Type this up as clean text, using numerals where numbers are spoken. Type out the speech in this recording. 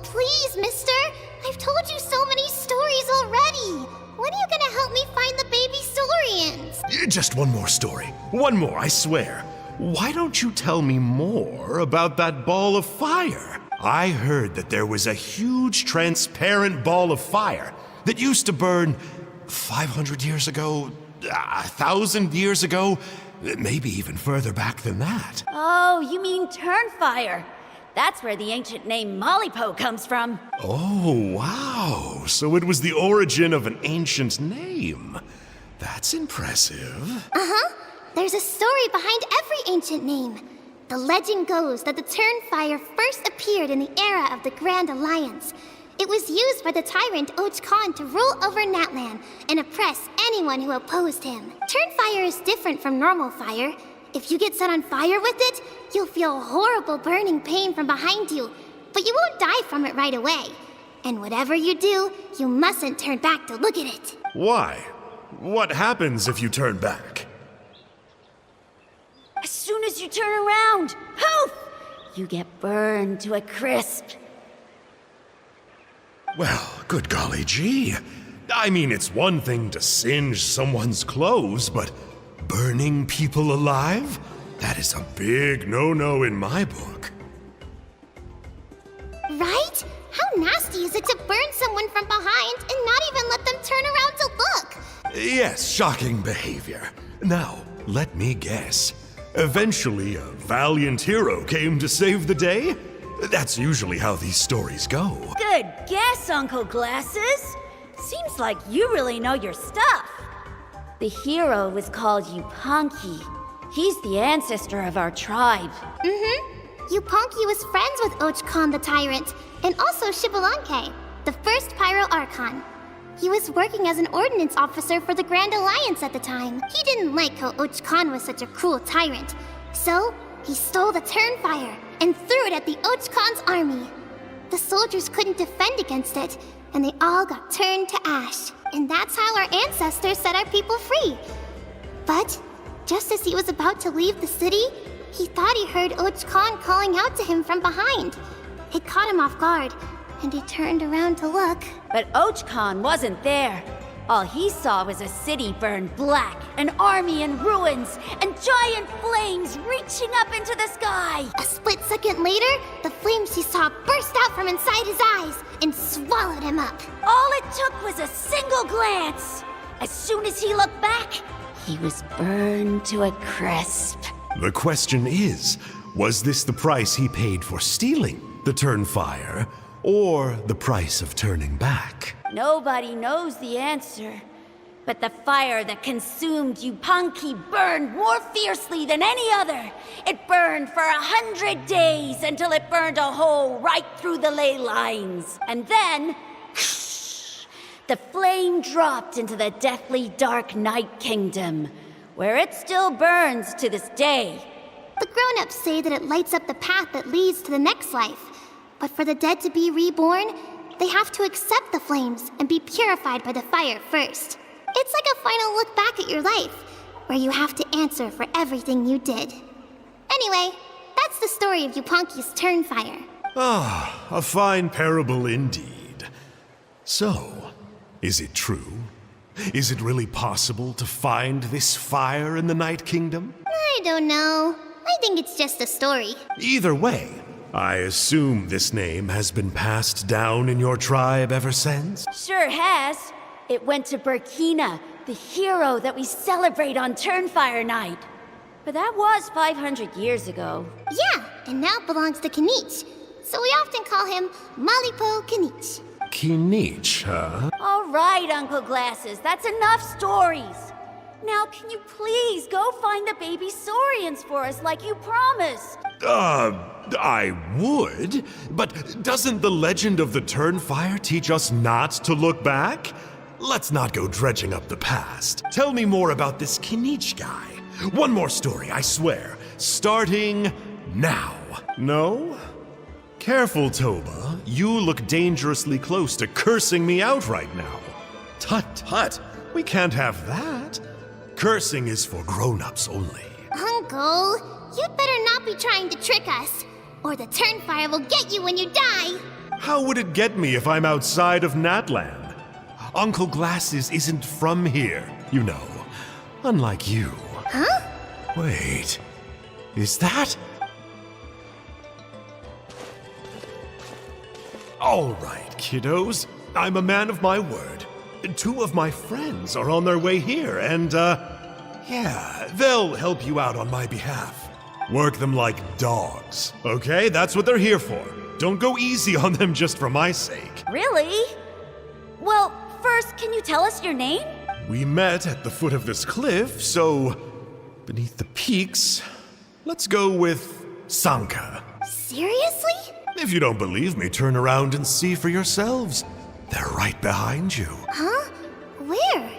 please, mister. I've told you so many stories already. When are you gonna help me find the baby Saurians? Just one more story. One more, I swear. Why don't you tell me more about that ball of fire? I heard that there was a huge transparent ball of fire that used to burn 500 years ago, 1,000 years ago, maybe even further back than that. Oh, you mean Turnfire. That's where the ancient name Malipo comes from. Oh, wow. So it was the origin of an ancient name. That's impressive. Uh-huh. There's a story behind every ancient name. The legend goes that the Turnfire first appeared in the era of the Grand Alliance. It was used by the tyrant Och Khan to rule over Natlan and oppress anyone who opposed him. Turnfire is different from normal fire. If you get set on fire with it, you'll feel horrible burning pain from behind you, but you won't die from it right away. And whatever you do, you mustn't turn back to look at it. Why? What happens if you turn back? As soon as you turn around, poof! You get burned to a crisp. Well, good golly gee. I mean, it's one thing to singe someone's clothes, but burning people alive? That is a big no-no in my book. Right? How nasty is it to burn someone from behind and not even let them turn around to look? Yes, shocking behavior. Now, let me guess. Eventually, a valiant hero came to save the day? That's usually how these stories go. Good guess, Uncle Glasses. Seems like you really know your stuff. The hero was called Yupanqui. He's the ancestor of our tribe. Yupanqui was friends with Och Khan the Tyrant, and also Shibalanke, the first Pyro Archon. He was working as an ordnance officer for the Grand Alliance at the time. He didn't like how Och Khan was such a cruel tyrant, so he stole the Turnfire and threw it at the Och Khan's army. The soldiers couldn't defend against it, and they all got turned to ash. And that's how our ancestors set our people free. But just as he was about to leave the city, he thought he heard Och Khan calling out to him from behind. It caught him off guard, and he turned around to look. But Och Khan wasn't there. All he saw was a city burned black, an army in ruins, and giant flames reaching up into the sky. A split second later, the flames he saw burst out from inside his eyes and swallowed him up. All it took was a single glance. As soon as he looked back, he was burned to a crisp. The question is, was this the price he paid for stealing the Turnfire, or the price of turning back? Nobody knows the answer. But the fire that consumed Yupanqui burned more fiercely than any other. It burned for 100 days until it burned a hole right through the ley lines. And then, the flame dropped into the deathly dark Night Kingdom, where it still burns to this day. The grown-ups say that it lights up the path that leads to the next life. But for the dead to be reborn, they have to accept the flames and be purified by the fire first. It's like a final look back at your life, where you have to answer for everything you did. Anyway, that's the story of Yupanqui's Turnfire. Ah, a fine parable indeed. So, is it true? Is it really possible to find this fire in the Night Kingdom? I don't know. I think it's just a story. Either way, I assume this name has been passed down in your tribe ever since? Sure has. It went to Burkina, the hero that we celebrate on Turnfire Night. But that was 500 years ago. Yeah, and now it belongs to Kinich. So we often call him Malipo Kinich. Kinich, huh? All right, Uncle Glasses, that's enough stories. Now, can you please go find the baby Saurians for us like you promised? I would, but doesn't the Legend of the Turnfire teach us not to look back? Let's not go dredging up the past. Tell me more about this Kinich guy. One more story, I swear. Starting now. No? Careful, Toba. You look dangerously close to cursing me out right now. Tut tut. We can't have that. Cursing is for grown-ups only. Uncle, you'd better not be trying to trick us, or the Turnfire will get you when you die. How would it get me if I'm outside of Natlan? Uncle Glasses isn't from here, you know. Unlike you. Huh? Wait. Is that? All right, kiddos. I'm a man of my word. 2 of my friends are on their way here, and, yeah, they'll help you out on my behalf. Work them like dogs, okay? That's what they're here for. Don't go easy on them just for my sake. Really? Well, first, can you tell us your name? We met at the foot of this cliff, so beneath the peaks, let's go with Sanka. Seriously? If you don't believe me, turn around and see for yourselves. They're right behind you. Huh? Where?